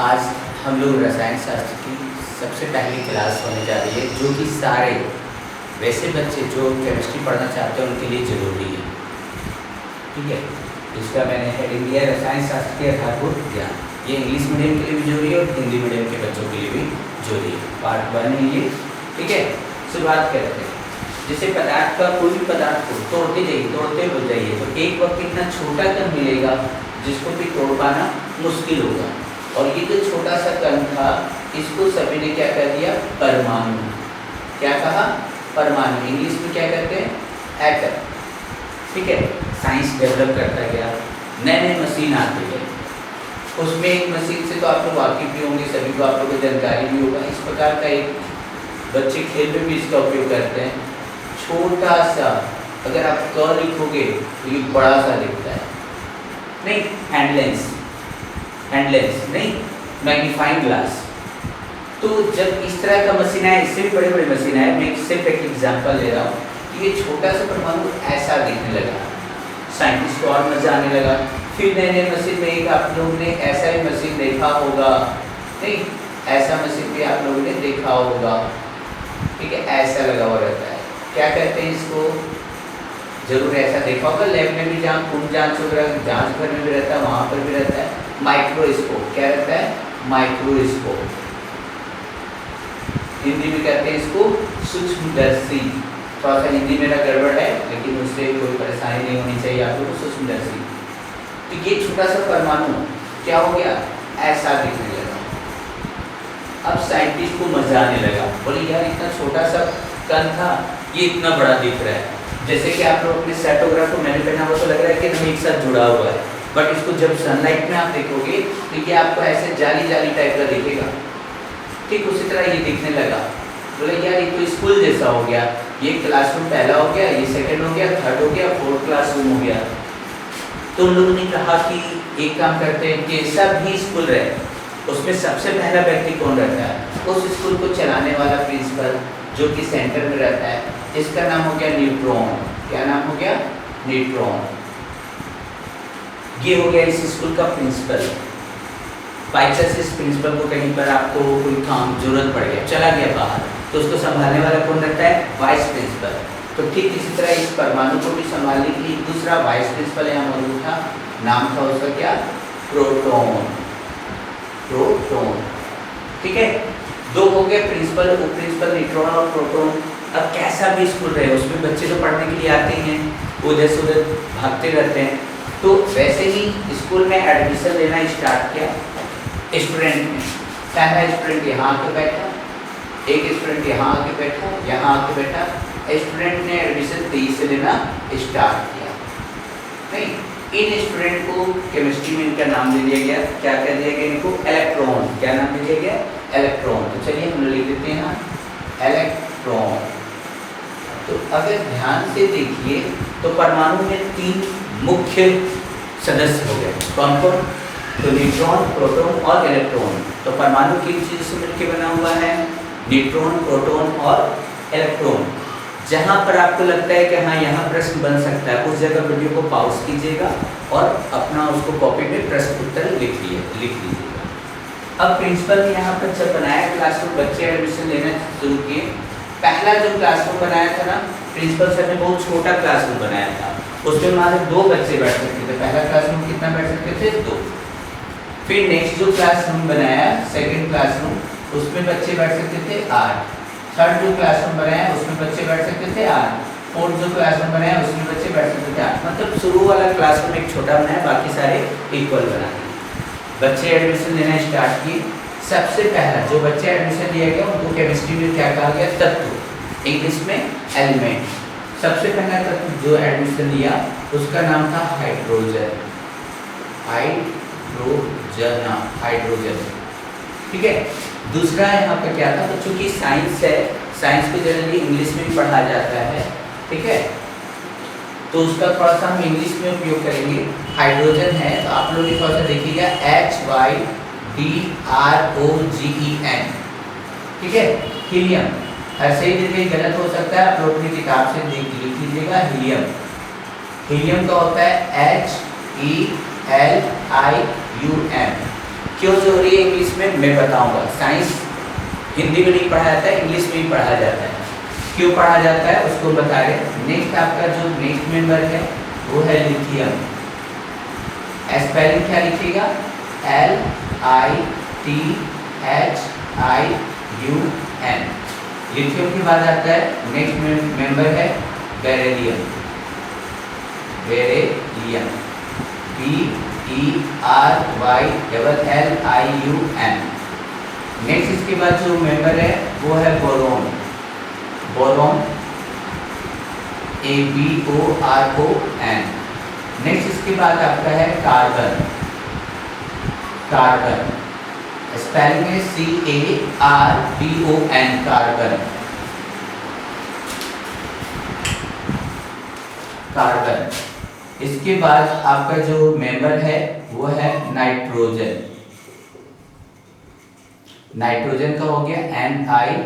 आज हम लोग रसायन शास्त्र की सबसे पहली क्लास होने जा रही है, जो कि सारे वैसे बच्चे जो केमिस्ट्री पढ़ना चाहते हैं उनके लिए ज़रूरी है। ठीक है, इसका मैंने हेडिंग दिया रसायन शास्त्र के आधारभूत ज्ञान। ये इंग्लिश मीडियम के लिए भी जरूरी है और हिंदी मीडियम के बच्चों के लिए भी जरूरी है। Part 1 English. ठीक है, शुरुआत करते हैं। जैसे पदार्थ का कोई भी पदार्थ को तोड़ते हो जाइए तो एक वक्त इतना छोटा कण मिलेगा जिसको भी तोड़ पाना मुश्किल होगा। और ये जो छोटा सा कण था, इसको सभी ने क्या कर दिया? परमाणु। क्या कहा? परमाणु। इंग्लिश में क्या कहते हैं? एटम। ठीक है, साइंस डेवलप करता गया, नए नए मशीन आते गए। उसमें एक मशीन से तो आप लोग वाकिफ भी होंगे, सभी को आप लोगों को जानकारी भी होगा। इस प्रकार का एक बच्चे खेल में भी इसका उपयोग करते हैं। छोटा सा, अगर आप क लिखोगे तो ये बड़ा सा दिखता है, नहीं हैंडलेंस नहीं, मैग्नीफाइंग ग्लास। तो जब इस तरह का मशीन आया, इससे भी बड़े बड़े मशीन आए, मैं सिर्फ एक एग्जांपल ले रहा हूँ कि ये छोटा सा परमाणु ऐसा दिखने लगा, साइंटिस्ट को और मजा आने लगा। फिर नए नए मशीन में एक आप लोगों ने ऐसा ही मशीन देखा होगा, नहीं ऐसा मशीन भी आप लोगों ने देखा होगा। ठीक है, ऐसा लगा हुआ रहता है, क्या कहते हैं इसको? जरूर ऐसा देखा होगा, लैब में भी जहाँ खून जांच वगैरह जांच घर में भी रहता है, वहाँ पर भी रहता है। माइक्रोस्कोप। क्या रहता है? माइक्रोस्कोप। हिंदी में कहते हैं इसको सूक्ष्मदर्शी। थोड़ा सा हिंदी मेरा गड़बड़ है, लेकिन उससे कोई परेशानी नहीं होनी चाहिए आप लोगों को। सूक्ष्मदर्शी। तो ये छोटा सा परमाणु क्या हो गया? ऐसा दिखने लगा। अब साइंटिस्ट को मजा आने लगा, बोले यार इतना छोटा सा कण था, ये इतना बड़ा दिख रहा है। जैसे कि आप लोग अपने सेटोग्राफ को मैंने पहना हुआ तो लग रहा है कि हम एक साथ जुड़ा हुआ है, बट इसको जब सनलाइट में आप देखोगे तो ये आपको ऐसे जाली जाली टाइप का दिखेगा। ठीक उसी तरह ये दिखने लगा। बोले यार ये तो स्कूल जैसा हो गया, ये क्लासरूम पहला हो गया, ये सेकंड हो गया, थर्ड हो गया, फोर्थ क्लासरूम हो गया। तो उन लोगों ने कहा कि एक काम करते हैं कि सब भी स्कूल रहे, उसमें सबसे पहला व्यक्ति कौन रहता है? उस स्कूल को चलाने वाला प्रिंसिपल, जो कि सेंटर में रहता है, जिसका नाम हो गया न्यूट्रॉन। क्या नाम हो गया? न्यूट्रॉन। ये हो गया इस स्कूल का प्रिंसिपल। बाई चांस इस प्रिंसिपल को कहीं पर आपको कोई काम जरूरत पड़ गया, चला गया बाहर, तो उसको संभालने वाला कौन रहता है? Vice principal. तो ठीक इसी तरह इस परमाणु को भी संभालने के लिए दूसरा वाइस प्रिंसिपल यहाँ मौजूद था। नाम था उसका क्या? प्रोटॉन। प्रोटॉन। ठीक है, दो हो गए प्रिंसिपल, उप प्रिंसिपल, न्यूट्रॉन और प्रोटॉन। अब कैसा भी स्कूल रहे, उसमें बच्चे तो पढ़ने के लिए आते हैं, उधर से उधर भागते रहते हैं। तो वैसे ही स्कूल में एडमिशन लेना स्टार्ट किया स्टूडेंट ने। पहला स्टूडेंट यहाँ आके बैठा, एक स्टूडेंट यहाँ आके बैठा, यहाँ आके बैठा। स्टूडेंट ने एडमिशन 23 से लेना स्टार्ट किया। नहीं, इन स्टूडेंट को केमिस्ट्री में इनका नाम दे दिया गया। क्या कह दिया गया इनको? इलेक्ट्रॉन। क्या नाम दे दिया गया? इलेक्ट्रॉन। तो चलिए हम लिख देते हैं यहाँ इलेक्ट्रॉन। तो अगर ध्यान से देखिए तो परमाणु में 3 मुख्य सदस्य हो गए। कौन कौन? तो न्यूट्रॉन, प्रोटॉन और इलेक्ट्रॉन। तो परमाणु किन चीज़ों से मिलकर बना हुआ है? न्यूट्रॉन, प्रोटॉन और इलेक्ट्रॉन। जहाँ पर आपको लगता है कि हाँ यहाँ प्रश्न बन सकता है, उस जगह वीडियो को पॉज कीजिएगा और अपना उसको कॉपी में प्रश्न उत्तर लिख लीजिएगा। अब प्रिंसिपल ने यहाँ पर जब बनाया क्लासरूम, बच्चे एडमिशन लेना शुरू किए। पहला जो क्लासरूम बनाया था ना, प्रिंसिपल सर ने बहुत छोटा क्लासरूम बनाया था। उसमें मात्र 2 बच्चे बैठ सकते थे। पहला क्लासरूम कितना बैठ सकते थे? 2। फिर नेक्स्ट जो क्लासरूम बनाया, सेकंड क्लासरूम, उसमें बच्चे बैठ सकते थे 8। थर्ड जो क्लासरूम बनाया उसमें बच्चे बैठ सकते थे 8। फोर्थ जो क्लासरूम बनाया उसमें बच्चे बैठ सकते थे 8। मतलब शुरू वाला क्लासरूम एक छोटा बनाया, बाकी सारे इक्वल बना दिए। बच्चे एडमिशन लेना स्टार्ट किए। सबसे पहला जो बच्चे एडमिशन लिया गया उनको केमिस्ट्री में क्या कहा गया? तत्व, इंग्लिश में एलिमेंट। सबसे पहला तत्व जो एडमिशन लिया उसका नाम था हाइड्रोजन। हाइड्रोजन। ठीक है, दूसरा यहाँ पर क्या था? तो चूंकि साइंस है, साइंस को जनरली इंग्लिश में भी पढ़ा जाता है। ठीक है, तो उसका थोड़ा सा हम इंग्लिश में उपयोग करेंगे। हाइड्रोजन है तो आप लोग थोड़ा सा देखिएगा, HYDROGEN। ठीक है, हीलियम। हर सही जगह गलत हो सकता है, आप लोग अपनी किताब से लिख लीजिएगा। हीलियम। हीलियम का होता है HELIUM। क्यों जरूरी है इंग्लिश में मैं बताऊंगा। साइंस हिंदी में नहीं पढ़ाया जाता है, इंग्लिश में ही पढ़ा जाता है। क्यों पढ़ा जाता है उसको बता रहे। नेक्स्ट आपका जो नेक्स्ट मेंबर है वो है लिथियम। स्पेलिंग क्या लिखिएगा, LITHIUM। लिथियम के बाद आता है नेक्स्ट मेंबर है बेरिलियम। Beryllium BERYLLIUM। नेक्स्ट इसके बाद जो मेंबर है वो है बोरोन। Boron ABORON। नेक्स्ट इसके बाद आपका है कार्बन। कार्बन स्पेलिंग है CARBON। कार्बन। कार्बन इसके बाद आपका जो मेंबर है वो है नाइट्रोजन। नाइट्रोजन का हो गया NITROGEN।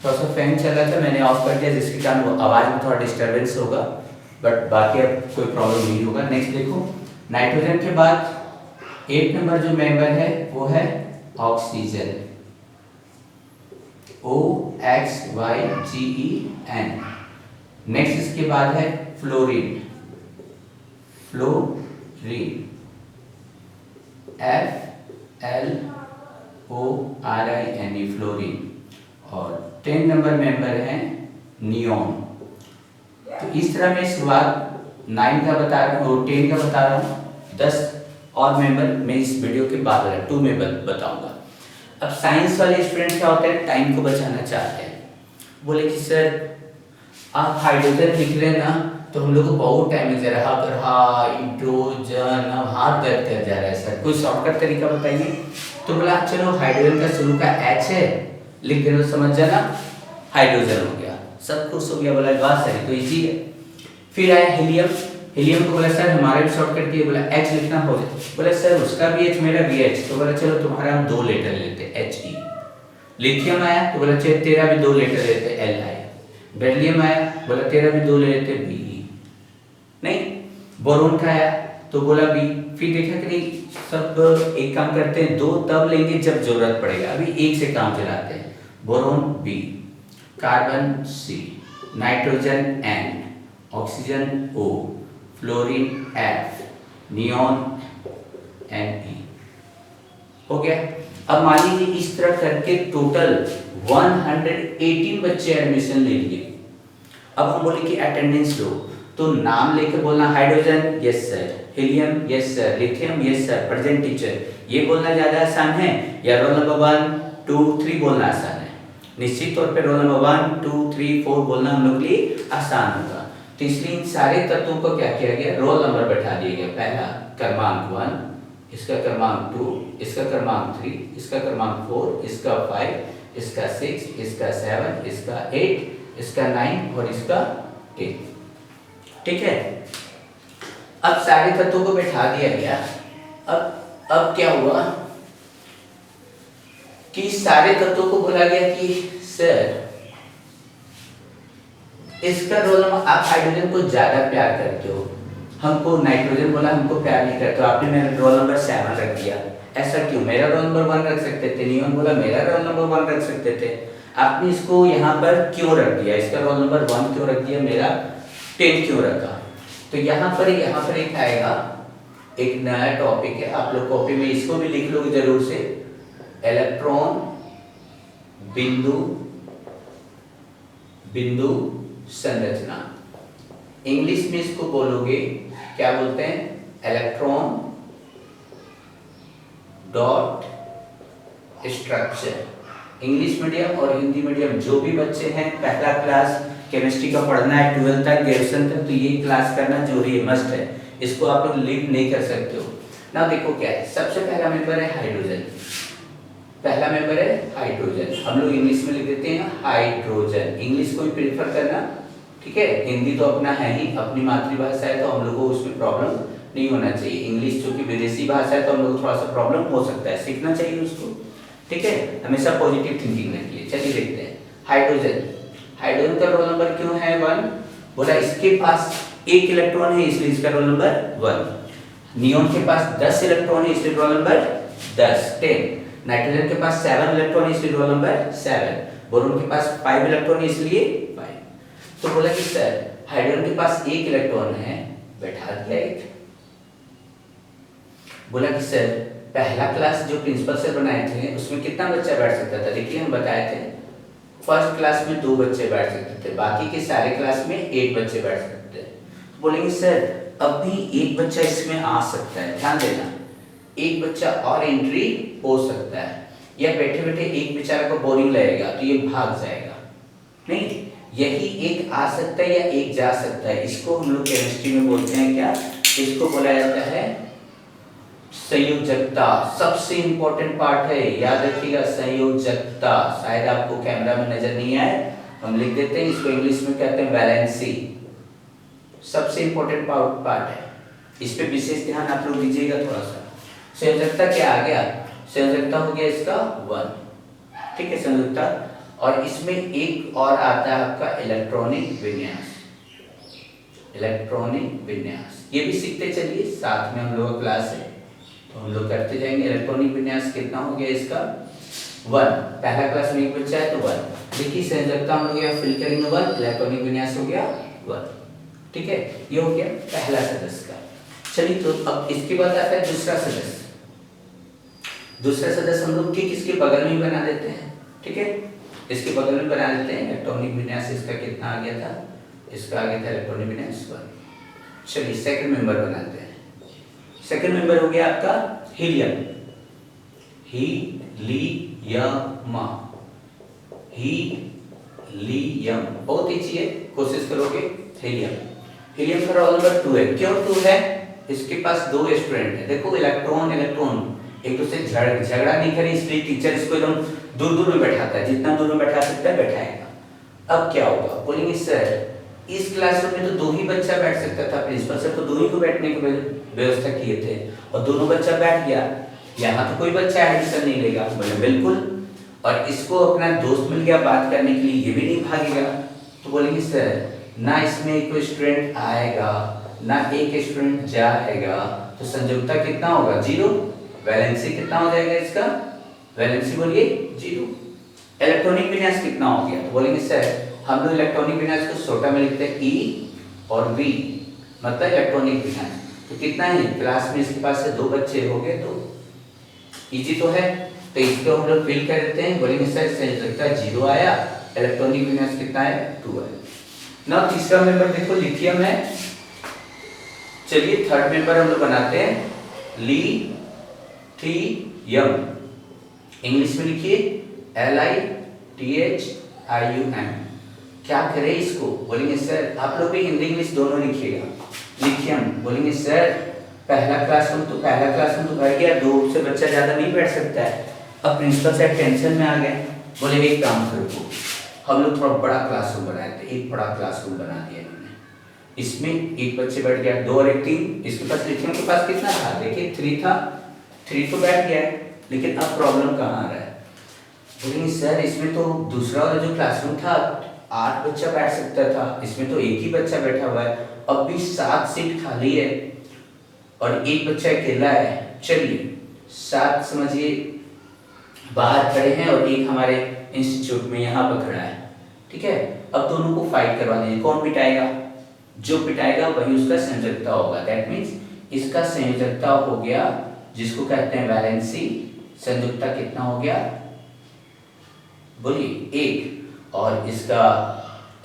तो उसका फैन चल रहा था, मैंने ऑफ कर दिया जिसके कारण वो आवाज में थोड़ा डिस्टरबेंस होगा, बट बाकी अब कोई प्रॉब्लम नहीं होगा। नेक्स्ट देखो, नाइट्रोजन के बाद 8 नंबर जो मेंबर है वो है ऑक्सीजन। OXYGEN। नेक्स्ट इसके बाद है फ्लोरीन। Fluorine FLORINE fluorine. और 10 नंबर मेंबर है नियोन। तो इस तरह मैं शुरुआत 9 का बता रहा हूँ, 10 का बता रहा हूँ, 10 और मेंबर मैं इस वीडियो के बाद 2 में बताऊंगा। अब साइंस वाले स्टूडेंट क्या होते हैं, टाइम को बचाना चाहते हैं। बोले कि सर आप हाइड्रोजन लिख रहे ना तो हम लोग को बहुत टाइम लग जा रहा है, अगर हाइड्रोजन अब हाथ दर्द कर जा रहा है सर, कोई शॉर्टकट तरीका बताइए। तो बोला चलो हाइड्रोजन का शुरू का H है, लिख देना, समझ जाना हाइड्रोजन हो गया, सब खुश हो गया, बोला बात सही तो इजी है। फिर आया हीलियम। हीलियम को बोला सर हमारा भी शॉर्टकट दिए, बोला H लिखना हो जाए, बोला सर उसका भी H मेरा भी H, तो बोला चलो तुम्हारा हम 2 लेटर लेते HE। लिथियम आया तो बोला चलो तेरा भी 2 लेटर लेते Li। बेरिलियम आया बोला तेरा भी 2 ले लेते Be। नहीं, बोरोन का आया तो बोला B। फिर देखा कि नहीं सब एक काम करते हैं, 2 तब लेंगे जब जरूरत पड़ेगा, अभी एक से काम चलाते हैं। Boron B, carbon C, nitrogen N, oxygen O, fluorine F, neon Ne। हो गया। अब मान लीजिए इस तरह करके टोटल 118 बच्चे एडमिशन ले लिए। अब हम बोले कि अटेंडेंस लो, तो नाम लेकर बोलना hydrogen yes sir, helium yes sir, lithium yes sir, present teacher, ये बोलना ज्यादा आसान है या रोल नंबर 1 2 3 बोलना आसान है? निश्चित तौर पे रोल नंबर 1 2 3 4 बोलना हम लोग के लिए आसान होगा। तो इसलिए इन सारे तत्वों को क्या किया गया, रोल नंबर बैठा दिया गया। पहला क्रमांक 1, इसका क्रमांक 2, इसका क्रमांक 3, इसका क्रमांक 4, इसका 5, इसका 6, इसका 7, इसका 8, इसका 9 और इसका 10। ठीक है, अब सारे तत्वों को बैठा दिया गया। अब क्या हुआ कि सारे तत्वों को बोला गया कि सर इसका रोल नंबर, आप हाइड्रोजन को ज्यादा प्यार करते हो, हमको नाइट्रोजन बोला हमको प्यार नहीं करते, आपने मेरा रोल नंबर 7 रख दिया। ऐसा क्यों? मेरा रोल नंबर 1 रख सकते थे। नियोन बोला मेरा रोल नंबर 1 रख सकते थे, आपने इसको यहाँ पर क्यों रख दिया, इसका रोल नंबर 1 क्यों रख दिया, मेरा 10 क्यों रखा? तो यहाँ पर एक आएगा, एक नया टॉपिक है, आप लोग कॉपी में इसको भी लिख लोगे जरूर से, इलेक्ट्रॉन बिंदु संरचना। इंग्लिश में इसको बोलोगे क्या बोलते हैं, electron dot structure. English medium और हिंदी मीडियम जो भी बच्चे हैं, पहला क्लास केमिस्ट्री का पढ़ना है 12th तक, ग्रेजुएशन तक, तो ये क्लास करना जरूरी है, मस्ट है, इसको आप लोग लीव नहीं कर सकते हो ना। देखो क्या है, सबसे पहला मेंबर है हाइड्रोजन। पहला मेंबर है हाइड्रोजन, हम लोग इंग्लिश में लिख देते हैं हाइड्रोजन। इंग्लिश को भी प्रेफर करना, ठीक है, हिंदी तो अपना है ही, अपनी मातृभाषा है, तो हम लोगों को उसमें प्रॉब्लम नहीं होना चाहिए। इंग्लिश चूंकि विदेशी भाषा है तो हम लोग को थोड़ा सा प्रॉब्लम हो सकता है, सीखना चाहिए उसको, ठीक है, हमेशा पॉजिटिव थिंकिंग रखिए। चलिए देखते हैं हाइड्रोजन। हाइड्रोजन का रोल नंबर क्यों है 1? बोला इसके पास एक इलेक्ट्रॉन है इसलिए इसका रोल नंबर 1। नियोन के पास 10 इलेक्ट्रॉन है इसलिए रोल नंबर 10। नाइट्रोजन के पास 7 इलेक्ट्रॉन है इसलिए रोल नंबर 7। बोरोन के पास 5 इलेक्ट्रॉन है इसलिए 5। तो बोला कि सर हाइड्रोजन के पास 1 इलेक्ट्रॉन है, बैठा दिया एक। बोला कि सर पहला क्लास जो प्रिंसिपल सर बनाए थे उसमें कितना बच्चा बैठ सकता था? देखिए हम बताए थे फर्स्ट क्लास में 2 बच्चे बैठ सकते थे, बाकी के सारे क्लास में 1 बच्चे बैठ सकते थे। बोलेंगे सर अब भी 1 बच्चा इसमें आ सकता है, ध्यान देना, 1 बच्चा और एंट्री हो सकता है, या बैठे बैठे एक बेचारा को बोरिंग लगेगा तो ये भाग जाएगा। नहीं, यही एक आ सकता है या एक जा सकता है। इसको हम लोग केमिस्ट्री में बोलते हैं क्या? इसको बोला जाता है संयोजकता। सबसे इंपॉर्टेंट पार्ट है, याद रखिएगा संयोजकता। शायद आपको कैमरा में नजर नहीं आए, हम लिख देते हैं इसको, इंग्लिश में कहते हैं वैलेंसी। सबसे इंपॉर्टेंट पार्ट है, इस पे विशेष ध्यान आप लोग दीजिएगा थोड़ा सा। संयोजकता क्या आ गया? संयोजकता हो गया इसका 1, ठीक है संयोजकता। और इसमें एक और आता है आपका इलेक्ट्रॉनिक विन्यास। इलेक्ट्रॉनिक विन्यास ये भी सीखते चलिए, साथ में हम लोग का क्लास है तो हम लोग करते जाएंगे। इलेक्ट्रॉनिक विन्यास कितना हो गया इसका 1, पहला क्लास में एक बच्चा है तो 1। देखिए संयोजकता हम लोग यहाँ फिल करेंगे 1, इलेक्ट्रॉनिक विन्यास हो गया 1, ठीक है। ये हो गया पहला सदस्य का। चलिए तो अब इसके बाद आता है दूसरा सदस्य। दूसरा सदस्य हम लोग ठीक इसके बगल में बना देते हैं, ठीक है, इसके बगल में बना देते हैं। इलेक्ट्रॉनिक विन्यास इसका कितना आ गया था? इसका आ गया था इलेक्ट्रॉनिक विन्यास 1। चलिए सेकंड मेंबर बनाते हैं। सेकंड मेंबर हो गया आपका हीलियम। हीलियम बहुत ईजी है, कोशिश करोगे। हीलियम का रोल नंबर 2 है। क्यों 2 है? इसके पास 2 स्टूडेंट है। देखो इलेक्ट्रॉन एक दूसरे झगड़ा नहीं करे, इसलिए टीचर इसको एकदम दूर दूर में बैठाता है, जितना दूर में बैठा सकता है बैठाएगा। अब क्या होगा? बोलेंगे सर इस क्लासरूम में तो 2 ही बच्चा बैठ सकता था, प्रिंसिपल सर तो 2 ही को बैठने की व्यवस्था किए थे और दोनों बच्चा बैठ गया, यहाँ तो कोई बच्चा एडमिशन नहीं लेगा। बोले बिल्कुल, और इसको अपना दोस्त मिल गया बात करने के लिए, ये भी नहीं भागेगा। तो बोलेंगे सर ना इसमें एक स्टूडेंट आएगा ना एक स्टूडेंट जाएगा, तो संयोजकता कितना होगा? 0। वैलेंसी कितना हो जाएगा इसका? वैलेंसी बोलिए 0। इलेक्ट्रॉनिक विन्यास कितना हो गया? तो बोलेंगे सर हम लोग इलेक्ट्रॉनिक विन्यास को छोटा में लिखते हैं E और V, मतलब इलेक्ट्रॉनिक विन्यास। तो कितना है क्लास में इसके पास से 2 बच्चे हो गए तो इजी तो है, तो इसको हम लोग फिल कर देते हैं। बोलेंगे सर संयोजकता 0 आया, इलेक्ट्रॉनिक विन्यास कितना है? 2 है ना। तीसरा मेंबर देखो लिथियम है। चलिए थर्ड मेंबर हम लोग बनाते हैं लिथियम। इंग्लिश में लिखिए LITHIUM। क्या करें इसको? बोलेंगे सर आप लोग भी हिंदी इंग्लिश दोनों लिखिएगा। लिथियम बोलेंगे सर पहला क्लासरूम तो भर गया, 2 से बच्चा ज्यादा नहीं बैठ सकता है। अब प्रिंसिपल सर टेंशन में आ गए, बोले एक काम करो, हम लोग थोड़ा बड़ा क्लासरूम बनाए थे, एक बड़ा क्लासरूम बना दिया इन्होंने। इसमें 1 बच्चे बैठ गया, 2 और 1 3। इसके पास लिथियम के पास कितना था? देखिए 3 था, 3 तो बैठ गया है, लेकिन अब प्रॉब्लम कहाँ आ रहा है? बोलेंगे सर इसमें तो दूसरा वाला जो क्लासरूम था 8 बच्चा बैठ सकता था, इसमें तो 1 ही बच्चा बैठा हुआ है। अब भी 7 सीट खाली है और 1 बच्चा अकेला है। चलिए 7 समझिए बाहर खड़े हैं और 1 हमारे इंस्टीट्यूट में यहाँ पर खड़ा है, ठीक है। अब दोनों को फाइट करवा दीजिए, कौन पिटाएगा? जो पिटाएगा वही उसका संयोजकता होगा। दैट मीन्स इसका संयोजकता हो गया, जिसको कहते हैं वैलेंसी। संयोजकता कितना हो गया? बोलिए 1। और इसका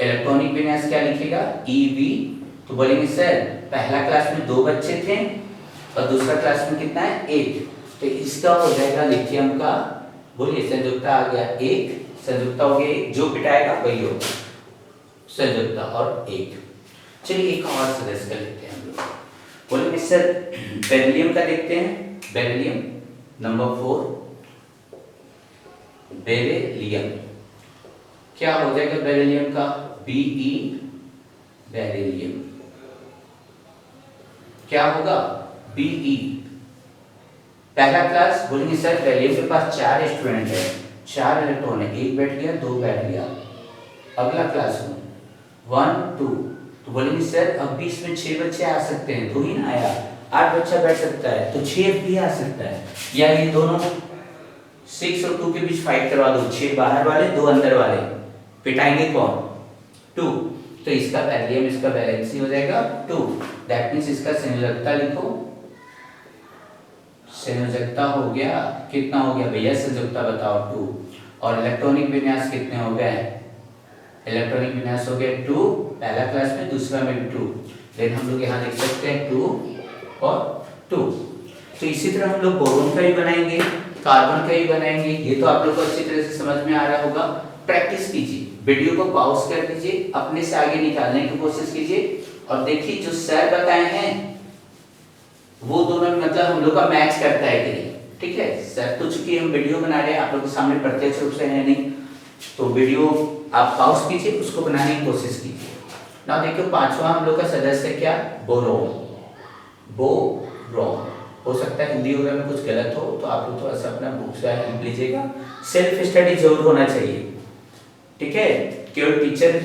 इलेक्ट्रॉनिक विन्यास क्या लिखेगा? EV। तो बोलेंगे सर पहला क्लास में 2 बच्चे थे और दूसरा क्लास में कितना है? 1। तो इसका हो जाएगा लिथियम का, बोलिए संयोजकता आ गया 1, संयोजकता हो गया 1, जो पिटाएगा वही होगा संयोजकता और 1। चलिए एक और सदस्य का लेते हैं हम लोग। बोलेंगे सर बेरिलियम का देखते हैं। बेरिलियम नंबर 4, बेरिलियम क्या हो जाएगा? बेरिलियम का BE, बेरिलियम क्या होगा? BE। पहला क्लास बोलेंगे सर बेरिलियम के पास 4 स्टूडेंट है, 4 इलेक्ट्रॉन है, 1 बैठ गया 2 बैठ गया। अगला क्लास में 1 2। तो बोलेंगे सर अब भी इसमें 6 बच्चे आ सकते हैं, 2 ही ना आया। 8 बच्चा बैठ सकता है तो 6 भी आ सकता है, या ये दोनों 6 और 2 के बीच फाइट करवा दो, 6 बाहर वाले 2 अंदर वाले, पिटाएंगे कौन? 2। तो इसका पैरेलल इसका वैलेंसी हो जाएगा 2। दैट मींस इसका संयोजकता लिखो, संयोजकता हो गया, कितना हो गया भैया संयोजकता बताओ 2। और इलेक्ट्रॉनिक विन्यास कितने हो गए? इलेक्ट्रॉनिक विन्यास हो गया 2 पहला क्लास में, दूसरा में भी 2। देन हम लोग यहाँ लिख सकते हैं 2 और 2। तो इसी तरह हम लोग बोरोन का भी बनाएंगे, कार्बन का भी बनाएंगे। ये तो आप लोग को अच्छी तरह से समझ में आ रहा होगा। प्रैक्टिस कीजिए, वीडियो को पॉज कर दीजिए, अपने से आगे निकालने की कोशिश कीजिए और देखिए जो सर बताए हैं वो दोनों मतलब हम लोग का मैच करता है कि नहीं। ठीक है सर, तो चूंकि हम वीडियो बना रहे हैं आप लोगों के सामने प्रत्यक्ष रूप से है नहीं, तो वीडियो आप पॉज कीजिए, उसको बनाने की कोशिश कीजिए। ना देखिए पांचवा हम लोग का सदस्य क्या? बोरोन। बोरोन हो सकता है हिंदी वगैरह में कुछ गलत हो तो आप लोग थोड़ा सा अपना बुक से हेल्प लीजिएगा। सेल्फ स्टडी जरूर होना चाहिए। ठीक है, केवल टीचर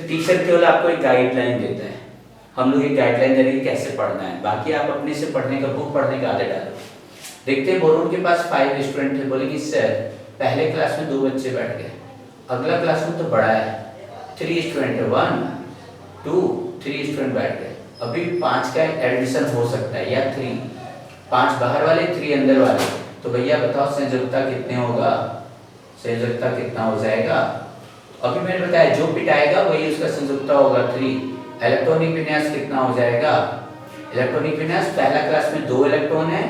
केवल आपको एक गाइडलाइन देता है, हम लोग एक गाइडलाइन दे रहे हैं कैसे पढ़ना है, बाकी आप अपने से पढ़ने का बुक पढ़ने का आदत डालो। देखते हैं बोरोन के पास 5 स्टूडेंट थे, बोलेंगे सर पहले क्लास में 2 बच्चे बैठ गए, अगला क्लास में तो बड़ा है 3 स्टूडेंट है, 1 2 3 स्टूडेंट बैठ गए, अभी 5 का एडमिशन हो सकता है या 3, 5 बाहर वाले 3 अंदर वाले, तो भैया बताओ संयोजकता कितने होगा? संयोजकता कितना हो जाएगा? अभी मैंने बताया जो पिटाएगा वही उसका संयोजकता होगा 3। इलेक्ट्रॉनिक विन्यास कितना हो जाएगा? इलेक्ट्रॉनिक विन्यास पहला क्लास में 2 इलेक्ट्रॉन है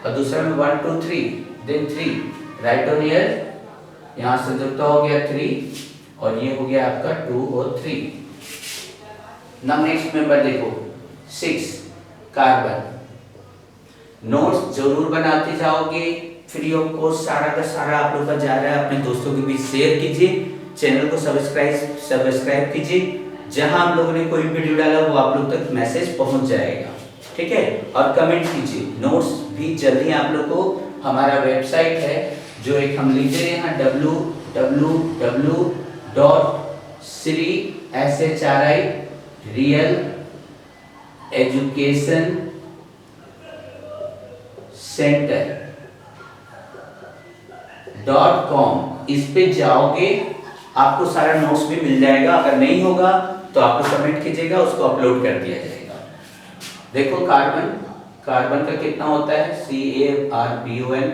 और दूसरा में 1 2 3 देन 3 राइट ऑन हियर, यहाँ संयोजकता हो गया 3 और ये हो गया आपका 2 और 3। नाउ नेक्स्ट मेंबर देखो 6 कार्बन। नोट्स जरूर बनाते जाओगे, फ्री ऑफ कॉस्ट सारा का सारा आप लोग का जा रहा है, अपने दोस्तों के बीच शेयर कीजिए, चैनल को सब्सक्राइब कीजिए, जहां हम लोगों ने कोई वीडियो डाला वो आप लोग तक मैसेज पहुंच जाएगा। ठीक है, और कमेंट कीजिए। नोट्स भी जल्दी आप लोग को, हमारा वेबसाइट है जो एक हम लिख दे रहे हैं www.sriaeducationcenter.com, इस पे जाओगे आपको सारा नोट्स भी मिल जाएगा। अगर नहीं होगा तो आप लोग कमेंट कीजिएगा, उसको अपलोड कर दिया जाएगा। देखो कार्बन का कितना होता है? CARBON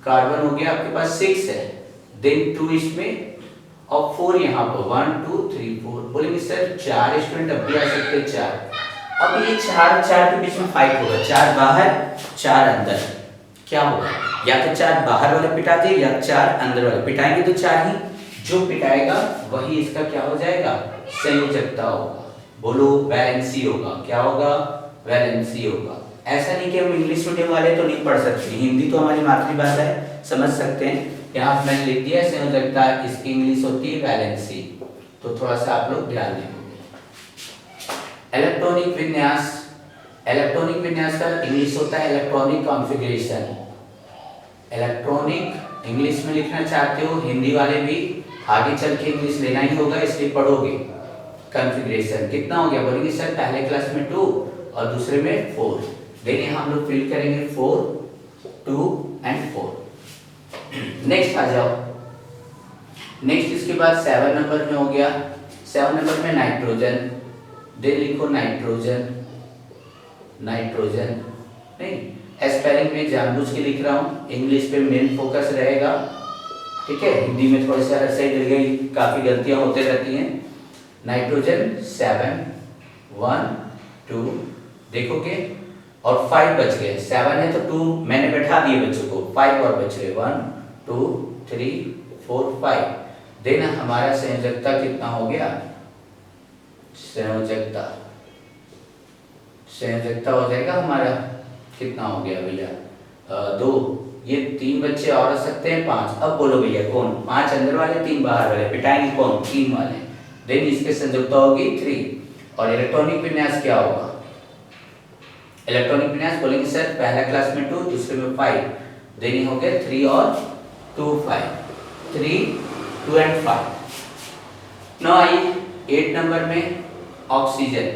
कार्बन हो गया आपके पास 6 है, देन 2 इसमें और 4 यहाँ पर 1 2 3 4। बोलेंगे सर 4 स्टूडेंट अब भी आ सकते हैं 4। अब ये 4 के बीच में फाइट होगा, 4 बाहर 4 अंदर, क्या होगा? या तो 4 बाहर वाले पिटाते या 4 अंदर वाले पिटाएंगे, तो 4 ही, जो पिटाएगा वही इसका क्या हो जाएगा? संयोजकता होगा। बोलो वैलेंसी होगा। क्या होगा? वैलेंसी होगा। ऐसा नहीं कि हम इंग्लिश मीडियम वाले तो नहीं पढ़ सकते, हिंदी तो हमारी मातृभाषा है, समझ सकते हैं। यहाँ मैंने लिख दिया संयोजकता, इसकी इंग्लिश होती है वैलेंसी, तो थोड़ा सा आप लोग ध्यान देंगे। इलेक्ट्रॉनिक विन्यास का इंग्लिश होता है इलेक्ट्रॉनिक कॉन्फ़िगरेशन। इलेक्ट्रॉनिक इंग्लिश में लिखना चाहते हो, हिंदी वाले भी आगे चल के इंग्लिश लेना ही होगा, इसलिए पढ़ोगे। कॉन्फ़िगरेशन कितना हो गया? बोलेंगे सर पहले क्लास में 2 और दूसरे में 4। देन यहाँ हम लोग फिल करेंगे 4 2 एंड 4। नेक्स्ट आ जाओ। नेक्स्ट इसके बाद 7 नंबर में हो गया, 7 नंबर में नाइट्रोजन। देन लिखो नाइट्रोजन नहीं, स्पेलिंग में जानबूझ के लिख रहा हूँ, इंग्लिश पे मेन फोकस रहेगा। ठीक है, हिंदी में थोड़ी सा सही लग गई, काफी गलतियां होते रहती हैं। नाइट्रोजन 7 1 2 देखोगे और 5 बच गए। 7 है तो 2 मैंने बैठा दिए बच्चों को, 5 और बच गए 1 2 3 4 5। देन हमारा संयोजकता कितना हो गया? संयोजकता हो जाएगा हमारा कितना हो गया भैया? 2। ये 3 बच्चे और आ सकते हैं 5। अब बोलो भैया कौन? 5 अंदर वाले 3 बाहर वाले, पिटाएंगे कौन? 3 वाले। देन इसके संयोजकता होगी 3। और इलेक्ट्रॉनिक विन्यास क्या होगा? इलेक्ट्रॉनिक विन्यास बोलेंगे सर पहला क्लास में 2 दूसरे में 5। देन हो गया 3 और 2 5 3 2 एंड 5। नाउ आइए 8 नंबर में ऑक्सीजन।